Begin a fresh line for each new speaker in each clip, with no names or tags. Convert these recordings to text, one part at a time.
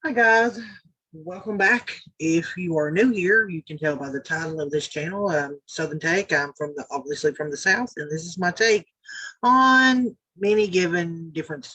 Hi guys, welcome back. If you are new here, you can tell by the title of this channel, Southern Take. I'm obviously from the South, and this is my take on many given different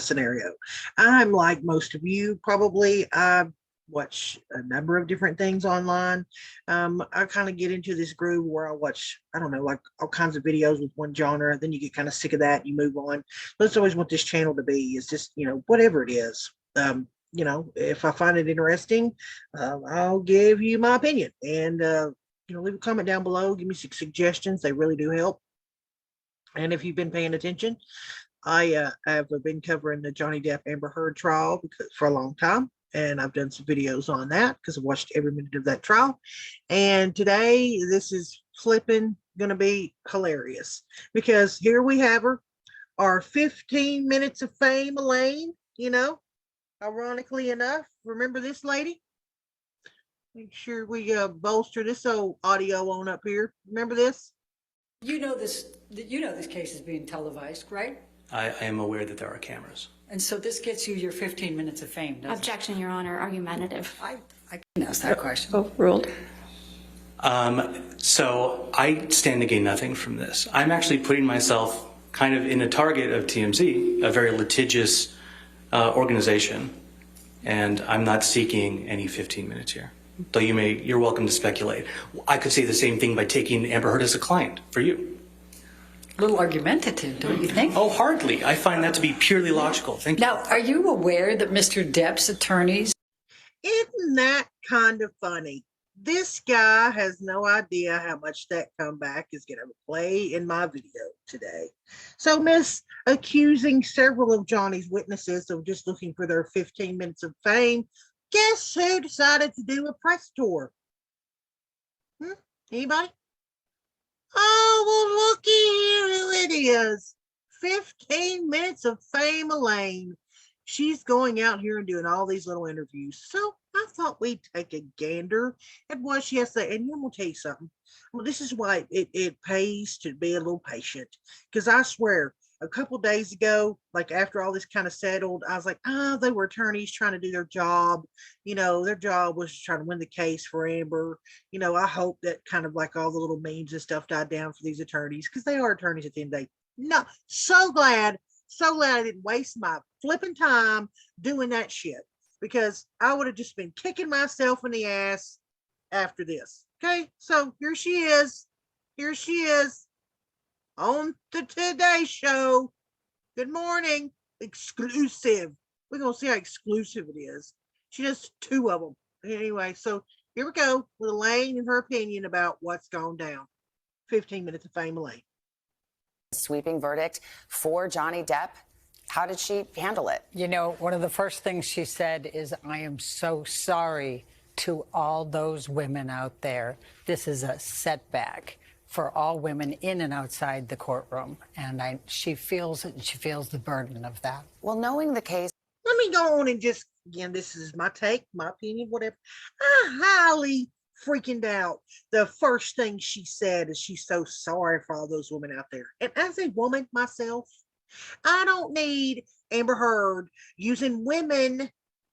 scenario. I'm like most of you probably. I watch a number of different things online. I kind of get into this groove where I watch, I don't know, like all kinds of videos with one genre. Then you get kind of sick of that, and you move on. That's always what this channel to be, is just whatever it is. If I find it interesting, I'll give you my opinion, and leave a comment down below. Give me some suggestions; they really do help. And if you've been paying attention, I have been covering the Johnny Depp Amber Heard trial for a long time, and I've done some videos on that because I watched every minute of that trial. And today, this is flipping going to be hilarious because here we have her, our 15 minutes of fame, Elaine. Ironically enough, remember this lady? Make sure we bolster this old audio on up here. Remember this?
You know this case is being televised, right?
I am aware that there are cameras.
And so this gets you your 15 minutes of fame, doesn't
Objection, Your Honor. Argumentative.
it? I can ask that question.
Overruled.
So I stand to gain nothing from this. I'm actually putting myself kind of in a target of TMZ, a very litigious organization, and I'm not seeking any 15 minutes here. Though you're welcome to speculate. I could say the same thing by taking Amber Heard as a client for you.
A little argumentative, don't you think?
Oh, hardly. I find that to be purely logical. Thank you.
Now, are you aware that Mr. Depp's attorneys...
Isn't that kind of funny? This guy has no idea how much that comeback is going to play in my video today. So, Miss accusing several of Johnny's witnesses of just looking for their 15 minutes of fame, guess who decided to do a press tour? Anybody? Oh, well, looky here who it is. 15 minutes of fame, Elaine. She's going out here and doing all these little interviews. So I thought we'd take a gander at what she has to say. And I'm going to tell you something. Well, this is why it pays to be a little patient. Because I swear, a couple days ago, like after all this kind of settled, I was like, they were attorneys trying to do their job. Their job was trying to win the case for Amber. I hope that kind of like all the little memes and stuff died down for these attorneys, because they are attorneys at the end of the day. No, so glad I didn't waste my flipping time doing that shit, because I would have just been kicking myself in the ass after this. Okay, so here she is. On the Today Show. Good morning. Exclusive. We're going to see how exclusive it is. She does two of them. Anyway, so here we go with Elaine and her opinion about what's gone down. 15 minutes of fame, Elaine.
Sweeping verdict for Johnny Depp. How did she handle it?
One of the first things she said is, I am so sorry to all those women out there. This is a setback for all women in and outside the courtroom. And she feels it, and she feels the burden of that.
Well, knowing the case.
Let me go on and just, again, this is my take, my opinion, whatever. I highly freaking doubt the first thing she said is she's so sorry for all those women out there. And as a woman myself, I don't need Amber Heard using women,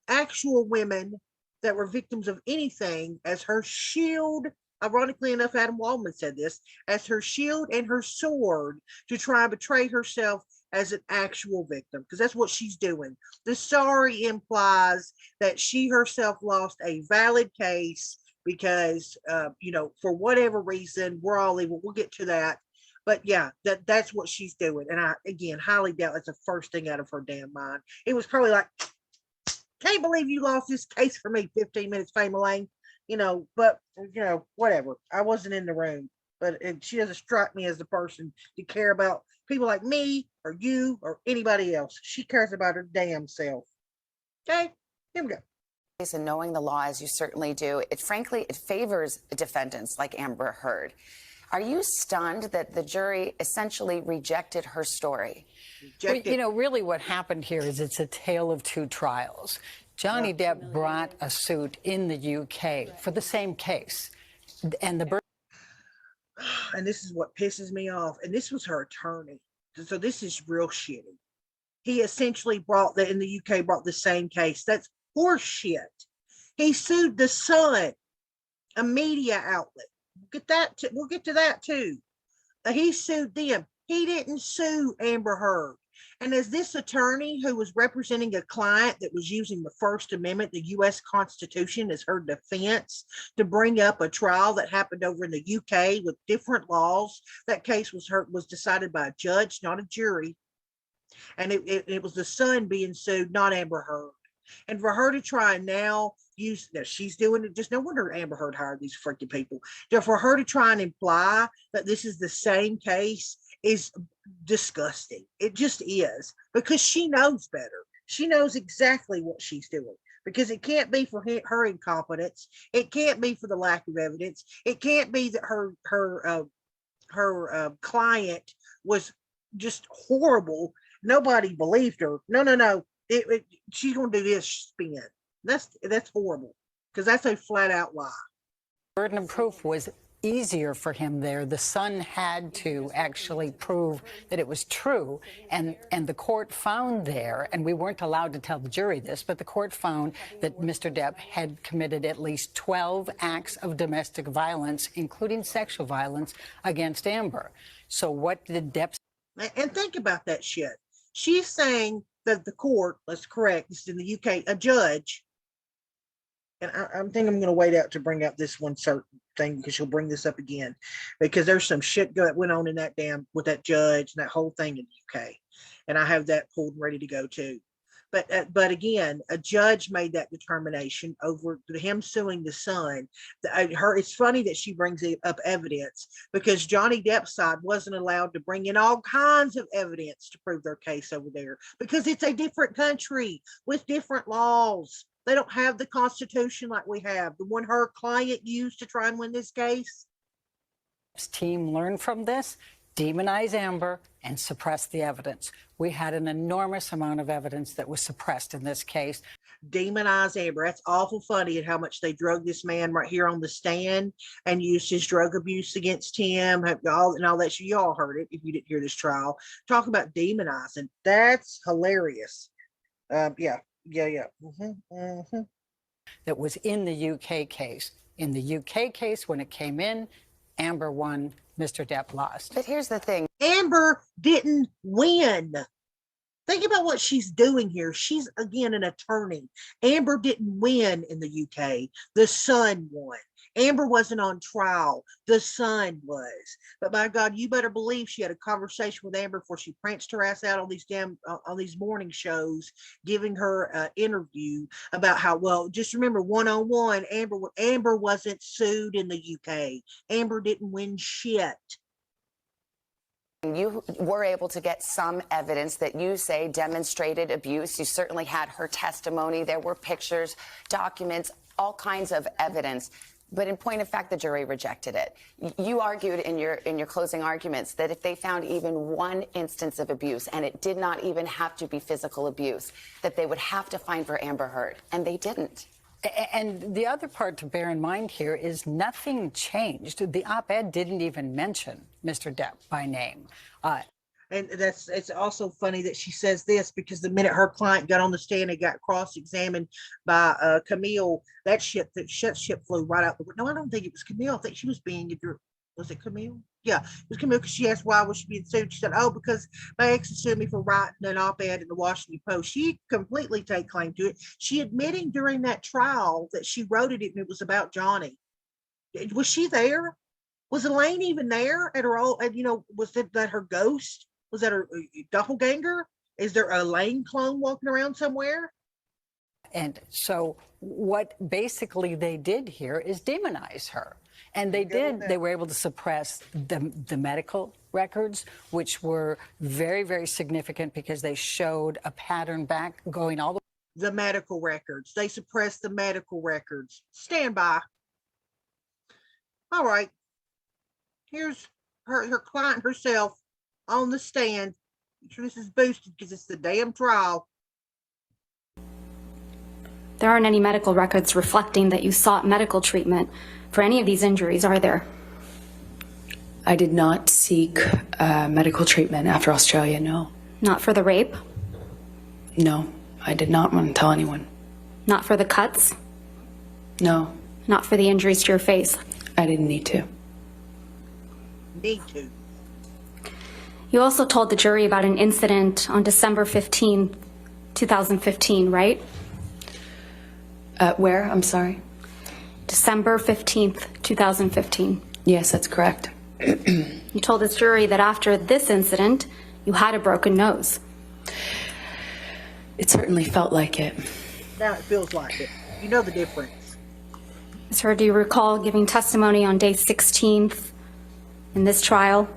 actual women that were victims of anything, as her shield. Ironically enough, Adam Waldman said this, as her shield and her sword to try and betray herself as an actual victim, because that's what she's doing. The sorry implies that she herself lost a valid case because, for whatever reason, we're all evil. We'll get to that. But yeah, that's what she's doing. And I, again, highly doubt that's the first thing out of her damn mind. It was probably like, can't believe you lost this case for me, 15 minutes, fame, Elaine. But whatever. I wasn't in the room, but she doesn't strike me as the person to care about people like me or you or anybody else. She cares about her damn self. Okay, here we go.
And knowing the law as you certainly do, it favors defendants like Amber Heard. Are you stunned that the jury essentially rejected her story?
Well, really what happened here is it's a tale of two trials. Johnny Depp brought a suit in the UK for the same case. And
this is what pisses me off. And this was her attorney. So this is real shitty. he essentially brought that in the UK, brought the same case. That's horseshit. He sued the Sun, a media outlet. We'll get to that too. He sued them. He didn't sue Amber Heard. And as this attorney who was representing a client that was using the First Amendment, the U.S. Constitution, as her defense to bring up a trial that happened over in the UK with different laws, that case was decided by a judge, not a jury. And it was the Sun being sued, not Amber Heard. And for her to try and now use that she's doing it, just no wonder Amber Heard hired these freaking people. For her to try and imply that this is the same case is disgusting. It just is, because she knows better. She knows exactly what she's doing, because it can't be for her incompetence. It can't be for the lack of evidence. It can't be that her client was just horrible. Nobody believed her. No. She's going to do this spin. That's horrible, because that's a flat out lie.
Burden of proof was easier for him there. The Sun had to actually prove that it was true, and the court found there, and we weren't allowed to tell the jury this, but the court found that Mr. Depp had committed at least 12 acts of domestic violence, including sexual violence, against Amber. So what did Depp say?
And think about that shit. She's saying that the court, let's correct, this is in the UK, a judge, and I think I'm going to wait out to bring up this one certain thing, because she'll bring this up again, because there's some shit that went on in that with that judge and that whole thing in the UK, and I have that pulled and ready to go too. But again, a judge made that determination over him suing the Sun. It's funny that she brings up evidence, because Johnny Depp's side wasn't allowed to bring in all kinds of evidence to prove their case over there, because it's a different country with different laws. They don't have the Constitution like we have, the one her client used to try and win this case.
Team learned from this? Demonize Amber and suppress the evidence. We had an enormous amount of evidence that was suppressed in this case.
Demonize Amber. That's awful funny at how much they drug this man right here on the stand and used his drug abuse against him and all that. You all heard it if you didn't hear this trial. Talk about demonizing. That's hilarious. Yeah.
That was in the UK case. In the UK case, when it came in, Amber won, Mr. Depp lost.
But here's the thing.
Amber didn't win. Think about what she's doing here. She's, again, an attorney. Amber didn't win in the UK. The Sun won. Amber wasn't on trial. The Sun was. But by God, you better believe she had a conversation with Amber before she pranced her ass out on these morning shows, giving her an interview about how, well, just remember, one-on-one, Amber wasn't sued in the UK. Amber didn't win shit.
You were able to get some evidence that you say demonstrated abuse. You certainly had her testimony. There were pictures, documents, all kinds of evidence. But in point of fact, the jury rejected it. You argued in your closing arguments that if they found even one instance of abuse, and it did not even have to be physical abuse, that they would have to find for Amber Heard, and they didn't.
And the other part to bear in mind here is nothing changed. The op-ed didn't even mention Mr. Depp by name.
And it's also funny that she says this, because the minute her client got on the stand and got cross-examined by Camille, that ship flew right out the window. No, I don't think it was Camille. I think she was being, was it Camille? Yeah, it was Camille, because she asked why was she being sued. She said, oh, because my ex sued me for writing an op-ed in the Washington Post. She completely take claim to it. She admitting during that trial that she wrote it and it was about Johnny. Was she there? Was Elaine even there at her all? Was that her ghost? Was that her doppelganger? Is there a Elaine clone walking around somewhere?
And so what basically they did here is demonize her. And they were able to suppress the medical records, which were very, very significant, because they showed a pattern going all
the medical records. They suppressed the medical records. Stand by. All right. Here's her client herself on the stand. I'm sure this is boosted because it's the damn trial.
There aren't any medical records reflecting that you sought medical treatment for any of these injuries, are there?
I did not seek medical treatment after Australia, no.
Not for the rape?
No, I did not want to tell anyone.
Not for the cuts?
No,
Not for the injuries to your face?
I didn't need to.
Need to.
You also told the jury about an incident on December 15, 2015, right?
Where? I'm sorry.
December 15th, 2015.
Yes, that's correct.
You told this jury that after this incident, you had a broken nose.
It certainly felt like it.
Now it feels like it. You know the difference.
Sir, do you recall giving testimony on day 16th in this trial?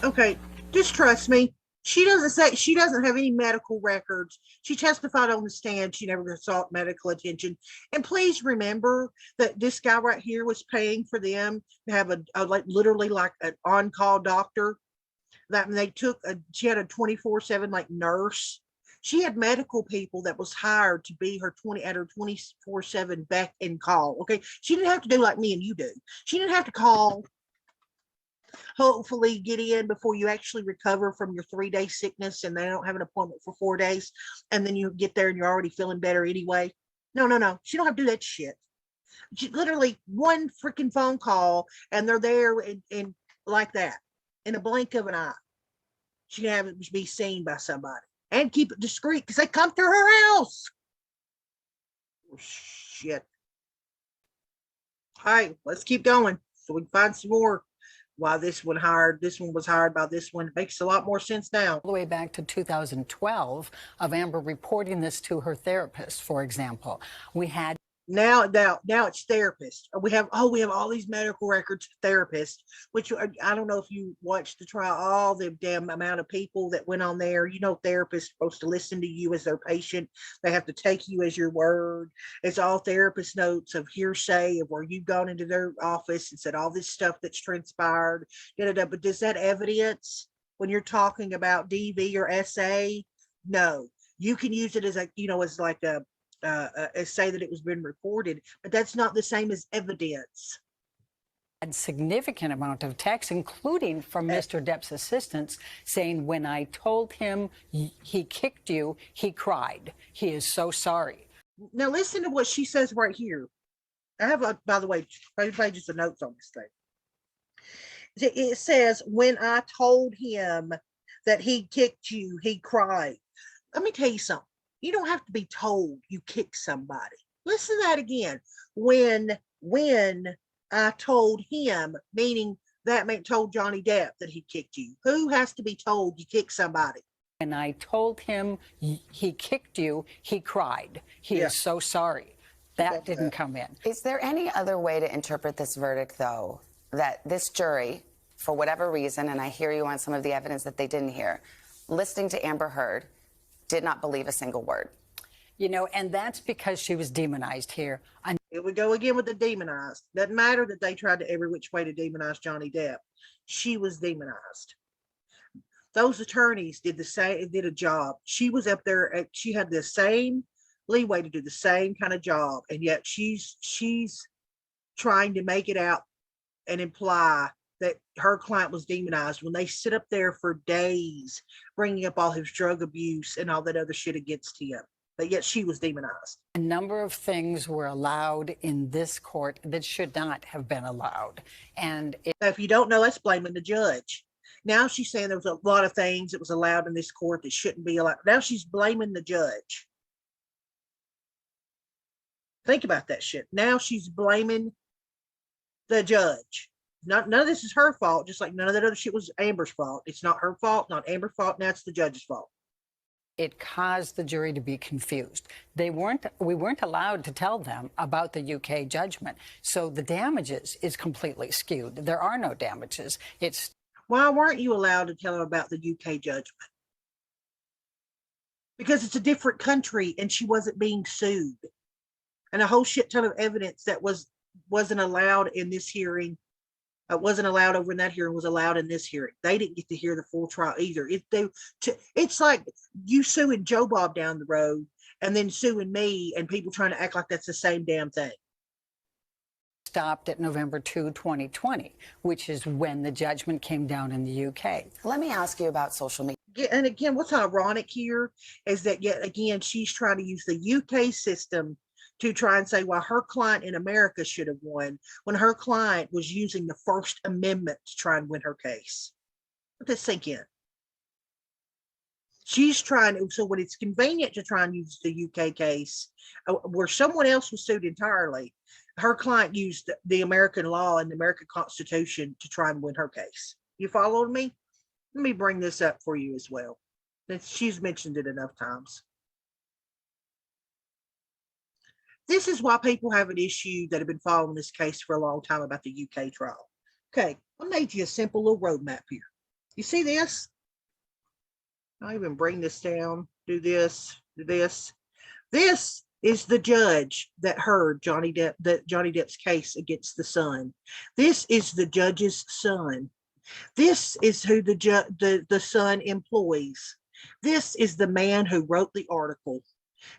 Okay, just trust me. She doesn't have any medical records. She testified on the stand. She never sought medical attention. And please remember that this guy right here was paying for them to have a like literally like an on-call doctor. That they took she had a 24/7 like nurse. She had medical people that was hired to be her 24/7 back and call. Okay, she didn't have to do like me and you do. She didn't have to call. Hopefully get in before you actually recover from your 3-day sickness and they don't have an appointment for 4 days and then you get there and you're already feeling better anyway. No. She don't have to do that shit. She, literally one freaking phone call and they're there and like that in a blink of an eye. She can have it be seen by somebody and keep it discreet because they come to her house. Oh, shit. All right, let's keep going so we can find some more. Why this one was hired by this one. It makes a lot more sense now.
All the way back to 2012 of Amber reporting this to her therapist, for example. We had
Now it's therapist. We have all these medical records therapists, which I don't know if you watched the trial, all the damn amount of people that went on there. You know, therapists are supposed to listen to you as their patient. They have to take you as your word. It's all therapist notes of hearsay of where you've gone into their office and said all this stuff that's transpired. But does that evidence when you're talking about DV or SA? No, you can use it as as like a say that it was been reported, but that's not the same as evidence.
a significant amount of texts, including from Mr. Depp's assistants, saying, when I told him he kicked you, he cried. He is so sorry.
Now listen to what she says right here. I have, by the way, pages of notes on this thing. It says, when I told him that he kicked you, he cried. Let me tell you something. You don't have to be told you kicked somebody. Listen to that again. When I told him, meaning that meant told Johnny Depp that he kicked you. Who has to be told you kicked somebody?
When I told him he kicked you, he cried. He is so sorry. That didn't come in.
Is there any other way to interpret this verdict, though, that this jury, for whatever reason, and I hear you on some of the evidence that they didn't hear, listening to Amber Heard, did not believe a single word?
You know, and that's because she was demonized here.
Here we go again with the demonized. Doesn't matter that they tried to every which way to demonize Johnny Depp. She was demonized. Those attorneys did a job. She was up there. She had the same leeway to do the same kind of job, and yet she's trying to make it out and imply that her client was demonized when they sit up there for days bringing up all his drug abuse and all that other shit against him. But yet she was demonized.
A number of things were allowed in this court that should not have been allowed. And
now, if you don't know, that's blaming the judge. Now she's saying there was a lot of things that was allowed in this court that shouldn't be allowed. Now she's blaming the judge. Think about that shit. Now she's blaming the judge. None of this is her fault, just like none of that other shit was Amber's fault. It's not her fault, not Amber's fault. Now it's the judge's fault.
it caused the jury to be confused. We weren't allowed to tell them about the UK judgment. So the damages is completely skewed. There are no damages.
Why weren't you allowed to tell them about the UK judgment? Because it's a different country and she wasn't being sued. And a whole shit ton of evidence that wasn't allowed in this hearing, wasn't allowed over in that hearing, was allowed in this hearing. They didn't get to hear the full trial either. It's like you suing Joe Bob down the road and then suing me and people trying to act like that's the same damn thing.
Stopped at November 2, 2020, which is when the judgment came down in the UK.
Let me ask you about social media.
And again, what's ironic here is that yet again, she's trying to use the UK system to try and say, well, her client in America should have won when her client was using the First Amendment to try and win her case. Let this sink in. She's trying to, so when it's convenient to try and use the UK case, where someone else was sued entirely, her client used the American law and the American Constitution to try and win her case. You followed me? Let me bring this up for you as well. She's mentioned it enough times. This is why people have an issue that have been following this case for a long time about the UK trial. Okay, I made you a simple little roadmap here. You see this? I'll even bring this down, do this, do this. This is the judge that heard Johnny Depp's case against the Sun. This is the judge's son. This is who the Sun employs. This is the man who wrote the article.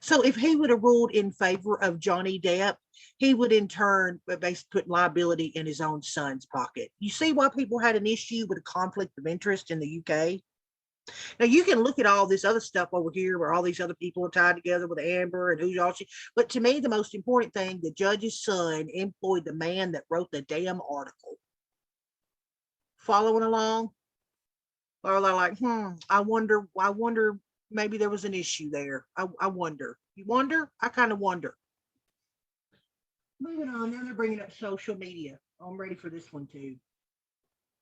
So if he would have ruled in favor of Johnny Depp, he would in turn basically put liability in his own son's pocket. You see why people had an issue with a conflict of interest in the UK? Now you can look at all this other stuff over here where all these other people are tied together with Amber and who's all she, but to me, the most important thing, the judge's son employed the man that wrote the damn article. Following along? Or they're like, I wonder maybe there was an issue there. I wonder. You wonder? I kind of wonder. Moving on, now they're bringing up social media. I'm ready for this one too.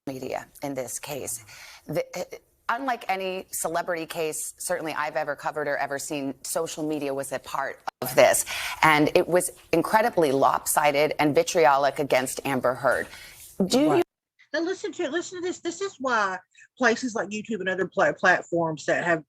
Media in this case. Unlike any celebrity case, certainly I've ever covered or ever seen, social media was a part of this. And it was incredibly lopsided and vitriolic against Amber Heard. Do you?
Now listen to this. This is why places like YouTube and other platforms that have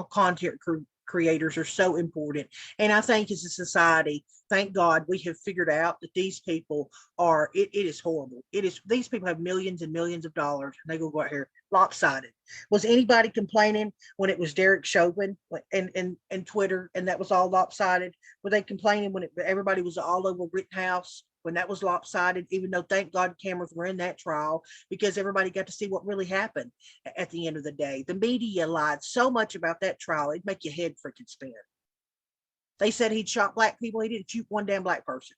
content creators are so important. And I think as a society, thank God we have figured out that these people are, it is horrible. These people have millions and millions of dollars and they go out here lopsided. Was anybody complaining when it was Derek Chauvin and Twitter and that was all lopsided? Were they complaining when everybody was all over Rittenhouse when that was lopsided, even though thank God cameras were in that trial because everybody got to see what really happened at the end of the day. The media lied so much about that trial, it'd make your head freaking spin. They said he'd shot black people. He didn't shoot one damn black person.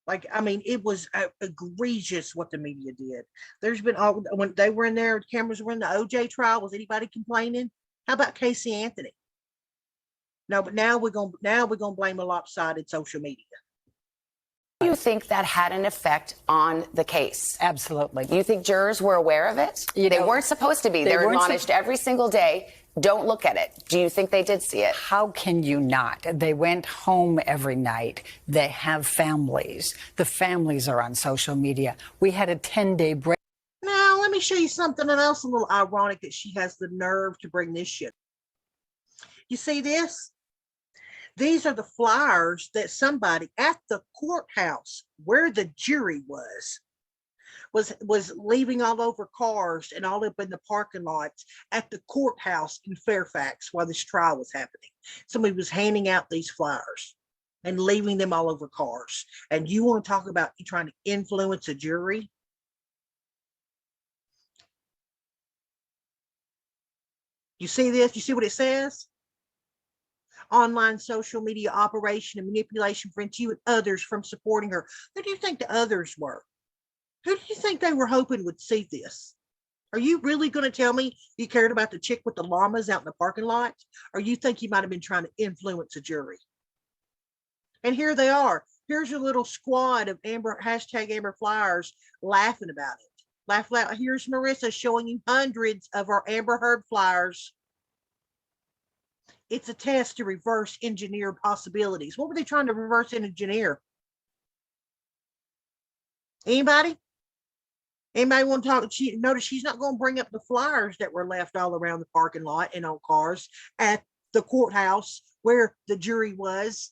Like, I mean, it was egregious what the media did. There's been all, when they were in there, cameras were in the OJ trial. Was anybody complaining? How about Casey Anthony? No, but now we're gonna blame a lopsided social media.
Do you think that had an effect on the case?
Absolutely.
You think jurors were aware of it? They weren't supposed to be. They're admonished every single day. Don't look at it. Do you think they did see it?
How can you not? They went home every night. They have families. The families are on social media. We had a 10-day break.
Now, let me show you something else a little ironic that she has the nerve to bring this shit. You see this? These are the flyers that somebody at the courthouse where the jury was leaving all over cars and all up in the parking lots at the courthouse in Fairfax while this trial was happening. Somebody was handing out these flyers and leaving them all over cars. And you want to talk about you trying to influence a jury? You see this? You see what it says? Online social media operation and manipulation prevents you and others from supporting her. Who do you think the others were? Who do you think they were hoping would see this? Are you really going to tell me you cared about the chick with the llamas out in the parking lot? Or you think you might have been trying to influence a jury? And here they are. Here's your little squad of hashtag Amber Flyers laughing about it. Laugh loud. Here's Marissa showing you hundreds of our Amber Heard flyers. It's a test to reverse engineer possibilities. What were they trying to reverse engineer? Anybody? Anybody want to talk? Notice she's not going to bring up the flyers that were left all around the parking lot and on cars at the courthouse where the jury was.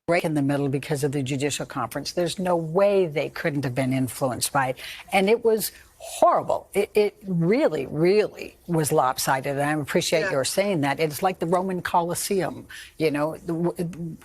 break in the middle because of the judicial conference. There's no way they couldn't have been influenced by it. And it was horrible. It really, really was lopsided. And I appreciate your saying that. It's like the Roman Colosseum, you know,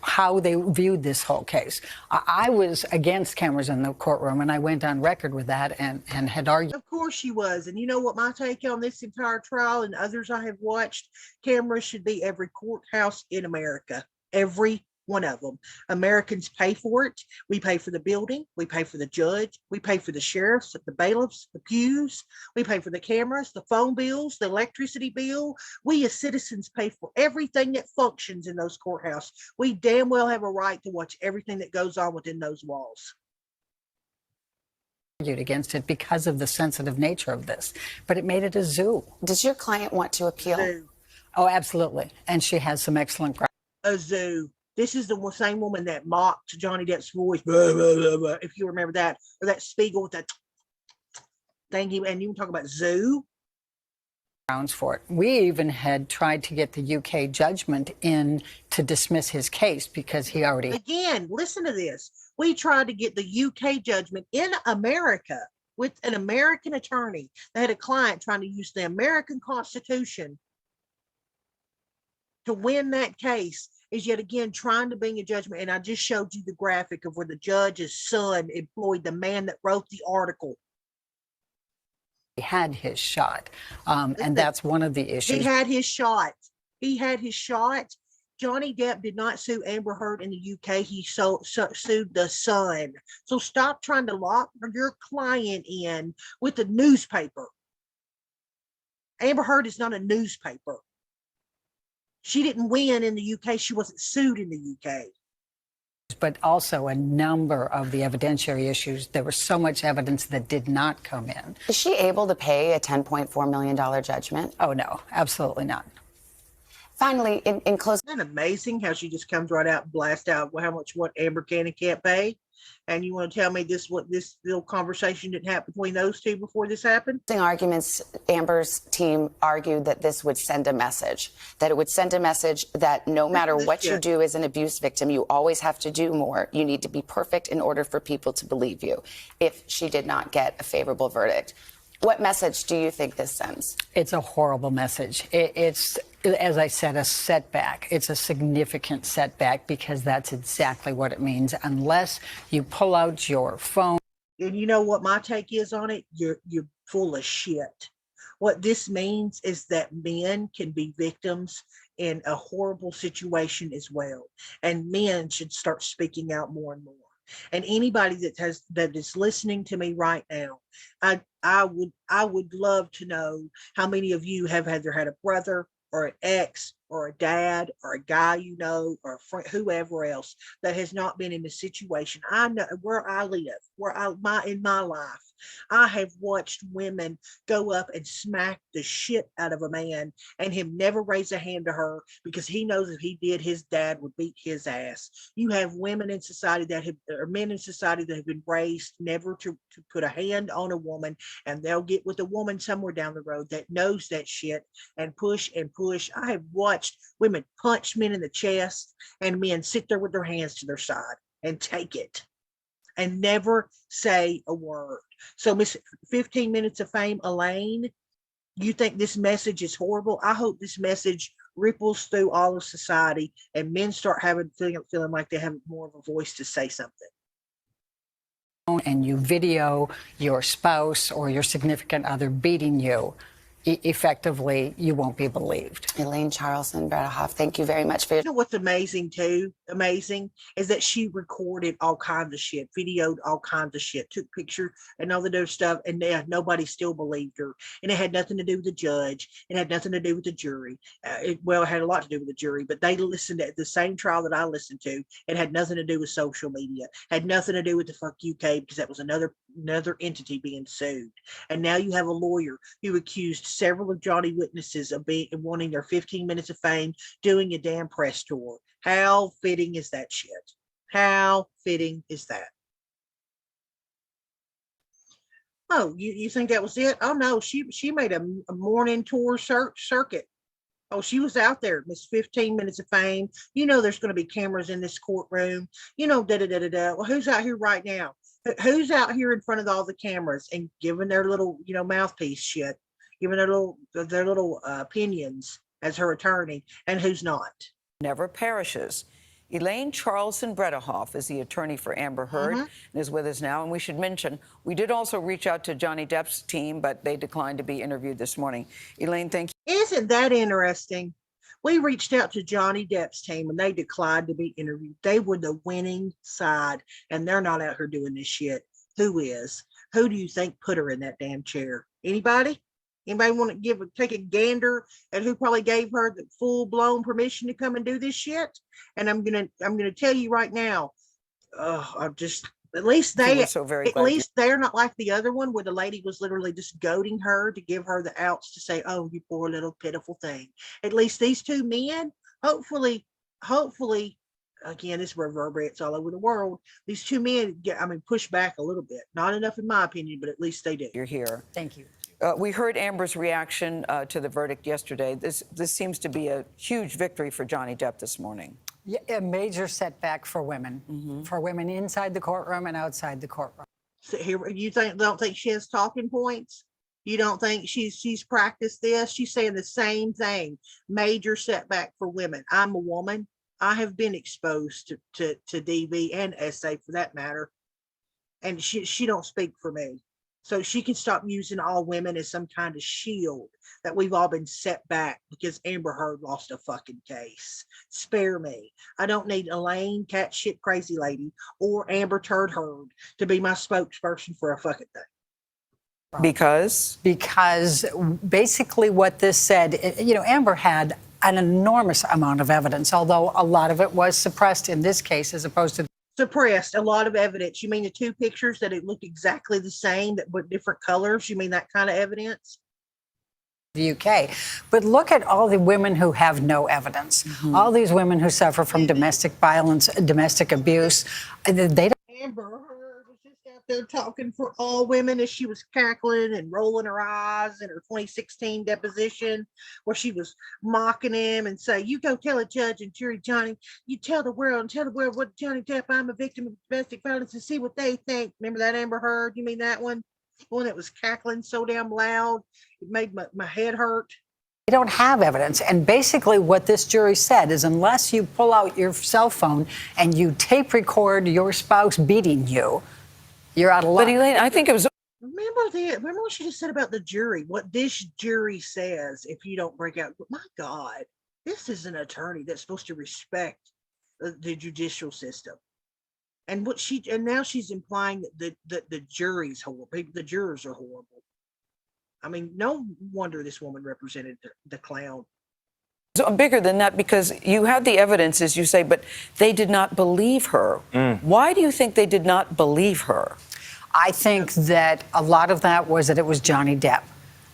how they viewed this whole case. I was against cameras in the courtroom, and I went on record with that and had argued.
Of course she was. And you know what my take on this entire trial and others I have watched? Cameras should be every courthouse in America. Every one of them. Americans pay for it. We pay for the building. We pay for the judge. We pay for the sheriffs, the bailiffs, the pews. We pay for the cameras, the phone bills, the electricity bill. We as citizens pay for everything that functions in those courthouses. We damn well have a right to watch everything that goes on within those walls.
Against it because of the sensitive nature of this, but it made it a zoo.
Does your client want to appeal?
Zoo.
Oh, absolutely. And she has some excellent ground.
A zoo. This is the same woman that mocked Johnny Depp's voice, blah, blah, blah, blah, if you remember that, or that Spiegel with that thing. And you can talk about zoo.
Grounds for it. We even had tried to get the UK judgment in to dismiss his case because he already.
Again, listen to this. We tried to get the UK judgment in America with an American attorney that had a client trying to use the American Constitution to win that case. Is yet again trying to bring a judgment. And I just showed you the graphic of where the judge's son employed the man that wrote the article.
He had his shot. And that's one of the issues.
He had his shot. He had his shot. Johnny Depp did not sue Amber Heard in the UK. He sued the son. So stop trying to lock your client in with the newspaper. Amber Heard is not a newspaper. She didn't win in the UK. She wasn't sued in the UK.
But also a number of the evidentiary issues. There was so much evidence that did not come in.
Is she able to pay a $10.4 million judgment?
Oh, no, absolutely not.
Finally, in closing.
Isn't that amazing how she just comes right out and blasts out how much what Amber can and can't pay? And you want to tell me this little conversation didn't happen between those two before this happened?
Arguments, Amber's team argued that this would send a message, that it would send a message that no matter what you do as an abuse victim, you always have to do more. You need to be perfect in order for people to believe you if she did not get a favorable verdict. What message do you think this sends?
It's a horrible message. It's, as I said, a setback. It's a significant setback because that's exactly what it means. Unless you pull out your phone.
And you know what my take is on it? You're full of shit. What this means is that men can be victims in a horrible situation as well. And men should start speaking out more and more. And anybody that is listening to me right now, I would love to know how many of you have either had a brother or an ex or a dad or a guy you know or a friend, whoever else that has not been in the situation. I know where I live, in my life, I have watched women go up and smack the shit out of a man and him never raise a hand to her because he knows if he did, his dad would beat his ass. You have women in society or men in society that have been raised never to put a hand on a woman, and they'll get with a woman somewhere down the road that knows that shit and push and push. I have watched women punch men in the chest and men sit there with their hands to their side and take it and never say a word. So Miss 15 Minutes of Fame, Elaine, you think this message is horrible? I hope this message ripples through all of society and men start feeling like they have more of a voice to say something.
And you video your spouse or your significant other beating you, effectively, you won't be believed.
Elaine Charlson, Bredehoff, thank you very much for your.
You know what's amazing is that she recorded all kinds of shit, videoed all kinds of shit, took pictures and all the other stuff, and nobody still believed her. And it had nothing to do with the judge. It had nothing to do with the jury. It had a lot to do with the jury, but they listened to the same trial that I listened to. It had nothing to do with social media. Had nothing to do with the fuck UK, because that was another entity being sued. And now you have a lawyer who accused several of Johnny witnesses of wanting their 15 minutes of fame, doing a damn press tour. How fitting is that shit? How fitting is that? Oh, you think that was it? Oh no, she made a morning tour circuit. Oh, she was out there, Miss 15 Minutes of Fame. You know there's going to be cameras in this courtroom. You know, da-da-da-da-da. Well, who's out here right now? Who's out here in front of all the cameras and giving their little, mouthpiece shit, giving their little opinions as her attorney, and who's not?
Never perishes. Elaine Charlson Bredehoff is the attorney for Amber Heard and is with us now. And we should mention, we did also reach out to Johnny Depp's team, but they declined to be interviewed this morning. Elaine, thank you.
Isn't that interesting? We reached out to Johnny Depp's team and they declined to be interviewed. They were the winning side and they're not out here doing this shit. Who is? Who do you think put her in that damn chair? Anybody? Anybody want to take a gander at who probably gave her the full-blown permission to come and do this shit? And I'm gonna tell you right now, at least they're not like the other one where the lady was literally just goading her to give her the outs to say, "Oh, you poor little pitiful thing." At least these two men, hopefully, again, this reverberates all over the world. These two men push back a little bit. Not enough in my opinion, but at least they do.
You're here.
Thank you.
We heard Amber's reaction to the verdict yesterday. This seems to be a huge victory for Johnny Depp this morning.
Yeah, a major setback for women inside the courtroom and outside the courtroom.
So here, you don't think she has talking points? You don't think she's practiced this? She's saying the same thing. Major setback for women. I'm a woman. I have been exposed to DV and SA for that matter, and she don't speak for me. So she can stop using all women as some kind of shield that we've all been set back because Amber Heard lost a fucking case. Spare me. I don't need Elaine, cat shit crazy lady, or Amber Turd Heard to be my spokesperson for a fucking thing.
Because
basically what this said, Amber had an enormous amount of evidence, although a lot of it was suppressed in this case as opposed to
suppressed. A lot of evidence. You mean the two pictures that it looked exactly the same that with different colors? You mean that kind of evidence?
The UK. But look at all the women who have no evidence. All these women who suffer from domestic violence, domestic abuse. They don't.
Amber Heard was just out there talking for all women as she was cackling and rolling her eyes in her 2016 deposition where she was mocking him and say, "You go tell a judge and jury, Johnny, you tell the world what Johnny Depp, I'm a victim of domestic violence, and see what they think." Remember that, Amber Heard? You mean that one? One that was cackling so damn loud it made my head hurt.
They don't have evidence. And basically what this jury said is unless you pull out your cell phone and you tape record your spouse beating you, you're out of luck.
But Elaine, I think it was.
Remember what she just said about the jury? What this jury says if you don't break out. My God, this is an attorney that's supposed to respect the judicial system. And now she's implying that the jury's horrible. The jurors are horrible. I mean, no wonder this woman represented the clown.
So bigger than that, because you had the evidence, as you say, but they did not believe her. Why do you think they did not believe her?
I think that a lot of that was that it was Johnny Depp.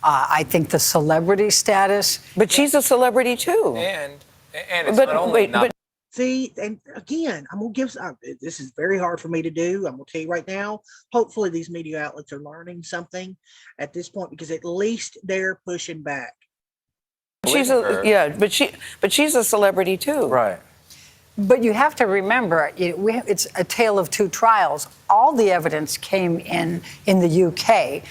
I think the celebrity status.
But she's a celebrity too.
And it's not only not.
See, and again, I'm gonna give. This is very hard for me to do. I'm gonna tell you right now. Hopefully, these media outlets are learning something at this point because at least they're pushing back.
But she's a celebrity too.
Right.
But you have to remember, it's a tale of two trials. All the evidence came in the UK.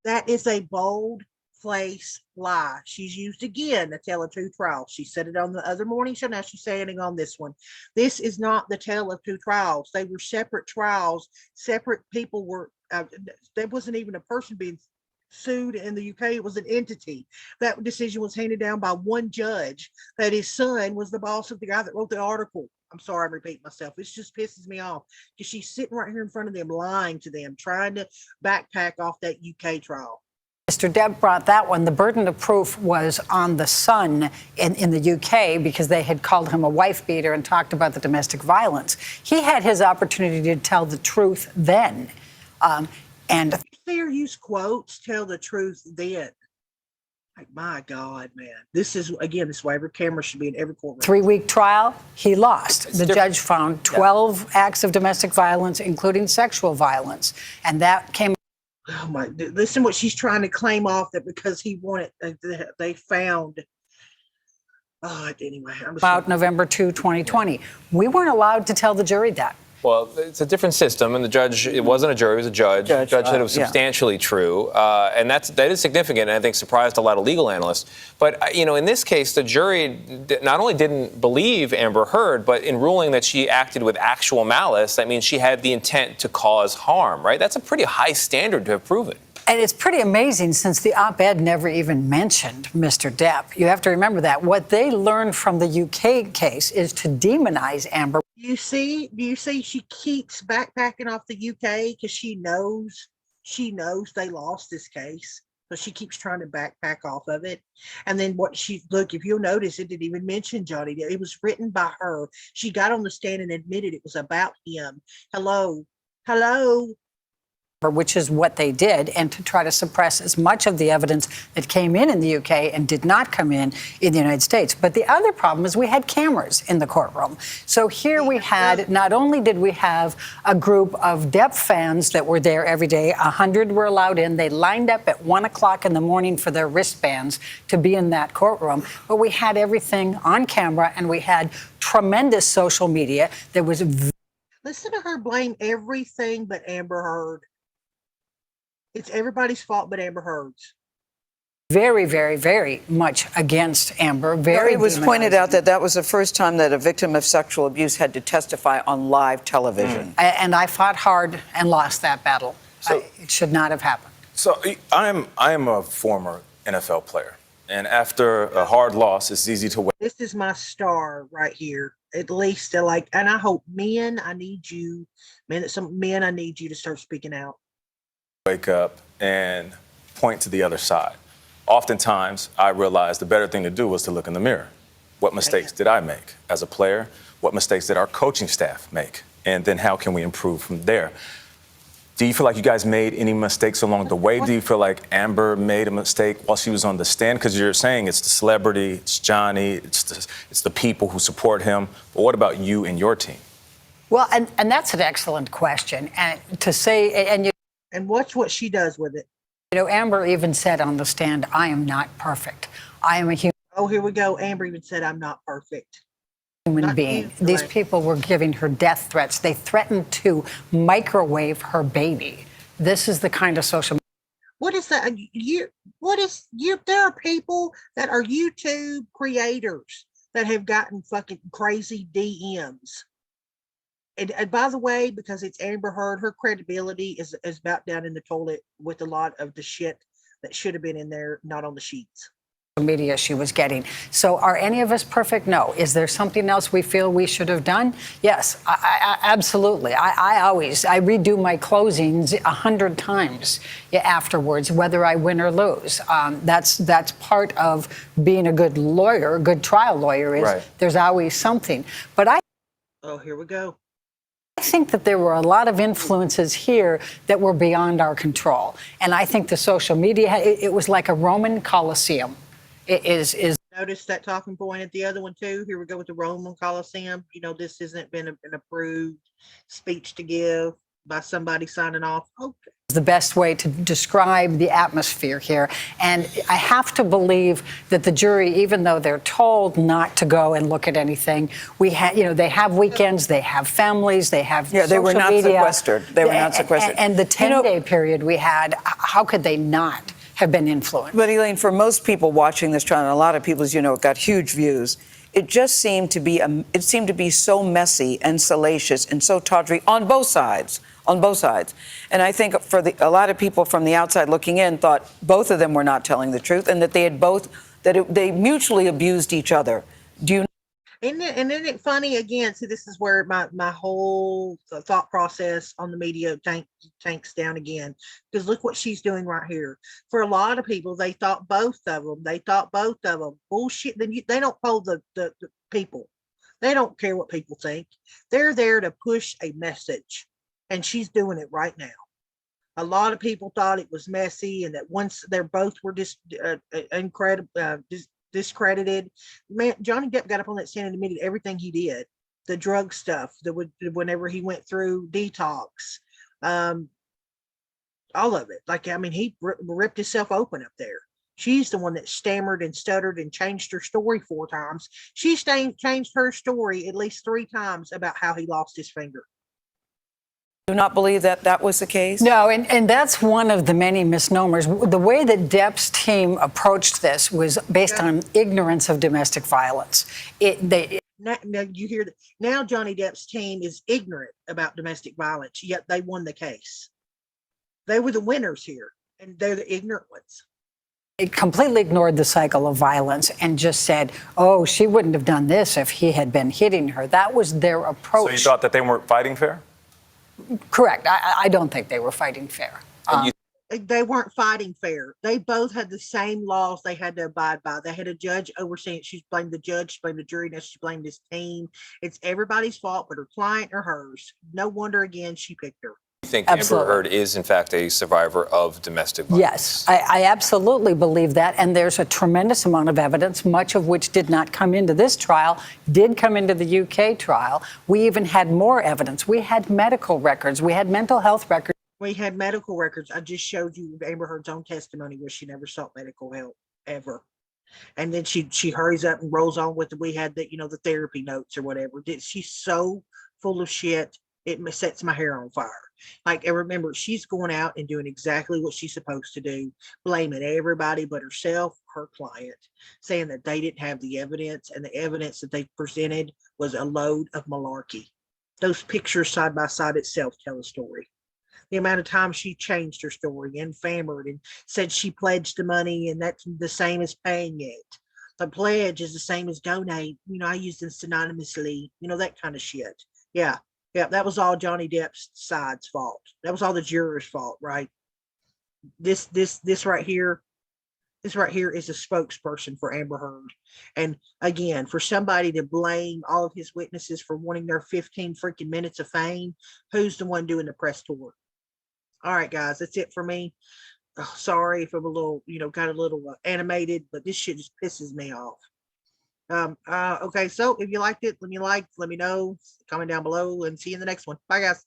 That is a bold face lie. She's used again the tale of two trials. She said it on the other morning show. Now she's saying it on this one. This is not the tale of two trials. They were separate trials. Separate people were. There wasn't even a person being sued in the UK. It was an entity. That decision was handed down by one judge. That his son was the boss of the guy that wrote the article. I'm sorry, I'm repeating myself. It just pisses me off because she's sitting right here in front of them, lying to them, trying to backpack off that UK trial.
Mr. Depp brought that one. The burden of proof was on the son in the UK because they had called him a wife beater and talked about the domestic violence. He had his opportunity to tell the truth then. And
fair use quotes, tell the truth then. Like, my God, man. This is, again, this waiver camera should be in every courtroom.
3-week trial, he lost. The judge found 12 acts of domestic violence, including sexual violence. And that came.
Oh my, listen what she's trying to claim off that because he wanted, they found Anyway, I'm just
about November 2, 2020. We weren't allowed to tell the jury that.
Well, it's a different system, and the judge, it wasn't a jury, it was a judge. The judge said it was substantially true, and that is significant, and I think surprised a lot of legal analysts. But, in this case, the jury not only didn't believe Amber Heard, but in ruling that she acted with actual malice, that means she had the intent to cause harm, right? That's a pretty high standard to have proven.
And it's pretty amazing since the op-ed never even mentioned Mr. Depp. You have to remember that. What they learned from the UK case is to demonize Amber.
Do you see she keeps backpacking off the UK because she knows they lost this case. So she keeps trying to backpack off of it. And then look, if you'll notice, it didn't even mention Johnny Depp. It was written by her. She got on the stand and admitted it was about him. Hello.
Which is what they did, and to try to suppress as much of the evidence that came in the UK and did not come in the United States. But the other problem is we had cameras in the courtroom. So here we had, not only did we have a group of Depp fans that were there every day, 100 were allowed in. They lined up at 1 o'clock in the morning for their wristbands to be in that courtroom. But we had everything on camera, and we had tremendous social media. There was...
Listen to her blame everything but Amber Heard. It's everybody's fault but Amber Heard's.
Very, very, very much against Amber.
It was pointed out that was the first time that a victim of sexual abuse had to testify on live television.
And I fought hard and lost that battle. So, it should not have happened.
So I am a former NFL player. And after a hard loss, it's easy to wait.
This is my star right here. At least and I hope men, I need you to start speaking out.
Wake up and point to the other side. Oftentimes, I realized the better thing to do was to look in the mirror. What mistakes did I make as a player? What mistakes did our coaching staff make? And then how can we improve from there? Do you feel like you guys made any mistakes along the way? Do you feel like Amber made a mistake while she was on the stand? Because you're saying it's the celebrity, it's Johnny, it's the people who support him. But what about you and your team?
Well, and that's an excellent question. And to say,
and watch what she does with it.
Amber even said on the stand, I am not perfect. I am a human.
Oh, here we go. Amber even said, I'm not perfect.
Human being. These people were giving her death threats. They threatened to microwave her baby. This is the kind of social.
What is that? There are people that are YouTube creators that have gotten fucking crazy DMs. And by the way, because it's Amber Heard, her credibility is about down in the toilet with a lot of the shit that should have been in there, not on the sheets.
Media she was getting. So are any of us perfect? No. Is there something else we feel we should have done? Yes, I absolutely. I redo my closings 100 times afterwards, whether I win or lose. That's part of being a good lawyer, a good trial lawyer is There's always something. But
oh, here we go.
I think that there were a lot of influences here that were beyond our control. And I think the social media, it was like a Roman Colosseum. It is.
Notice that talking point at the other one too. Here we go with the Roman Colosseum. This hasn't been an approved speech to give by somebody signing off. Okay.
The best way to describe the atmosphere here. And I have to believe that the jury, even though they're told not to go and look at anything, they have weekends, they have families, they have social
they were not
media.
Sequestered. They were not sequestered.
And the 10-day period we had, how could they not have been influenced?
But Elaine, for most people watching this trial, and a lot of people, as you know, it got huge views. It just seemed to be so messy and salacious and so tawdry on both sides. And I think for a lot of people from the outside looking in thought both of them were not telling the truth and that they mutually abused each other.
And isn't it funny again? See, this is where my whole thought process on the media tanks down again. Because look what she's doing right here. For a lot of people, they thought both of them. Bullshit. Then they don't poll the people. They don't care what people think. They're there to push a message. And she's doing it right now. A lot of people thought it was messy and that once they both were just discredited. Man, Johnny Depp got up on that stand and admitted everything he did. The drug stuff, whenever he went through detox, all of it. He ripped himself open up there. She's the one that stammered and stuttered and changed her story 4 times. She changed her story at least 3 times about how he lost his finger.
Do not believe that that was the case?
No, and that's one of the many misnomers. The way that Depp's team approached this was based on ignorance of domestic violence.
Now you hear that now Johnny Depp's team is ignorant about domestic violence, yet they won the case. They were the winners here, and they're the ignorant ones.
It completely ignored the cycle of violence and just said, oh, she wouldn't have done this if he had been hitting her. That was their approach.
So you thought that they weren't fighting fair?
Correct. I don't think they were fighting fair.
They weren't fighting fair. They both had the same laws they had to abide by. They had a judge overseeing it. She blamed the judge, she blamed the jury, now she blamed his team. It's everybody's fault but her client or hers. No wonder, again, she picked her.
You think
Absolutely.
Amber Heard is, in fact, a survivor of domestic violence?
Yes, I absolutely believe that. And there's a tremendous amount of evidence, much of which did not come into this trial, did come into the UK trial. We even had more evidence. We had medical records. We had mental health records.
We had medical records. I just showed you Amber Heard's own testimony where she never sought medical help ever. And then she hurries up and rolls on with we had the, the therapy notes or whatever. She's so full of shit. It sets my hair on fire. Like, and remember, she's going out and doing exactly what she's supposed to do, blaming everybody but herself, her client, saying that they didn't have the evidence, and the evidence that they presented was a load of malarkey. Those pictures side by side itself tell a story. The amount of time she changed her story and fammered and said she pledged the money and that's the same as paying it. The pledge is the same as donate. I use them synonymously, that kind of shit. Yeah, that was all Johnny Depp's side's fault. That was all the jurors' fault, right? This right here, is a spokesperson for Amber Heard. And again, for somebody to blame all of his witnesses for wanting their 15 freaking minutes of fame, who's the one doing the press tour? All right, guys, that's it for me. Oh, sorry if I'm a little, got a little animated, but this shit just pisses me off. Okay, so if you liked it, let me know, comment down below, and see you in the next one. Bye, guys.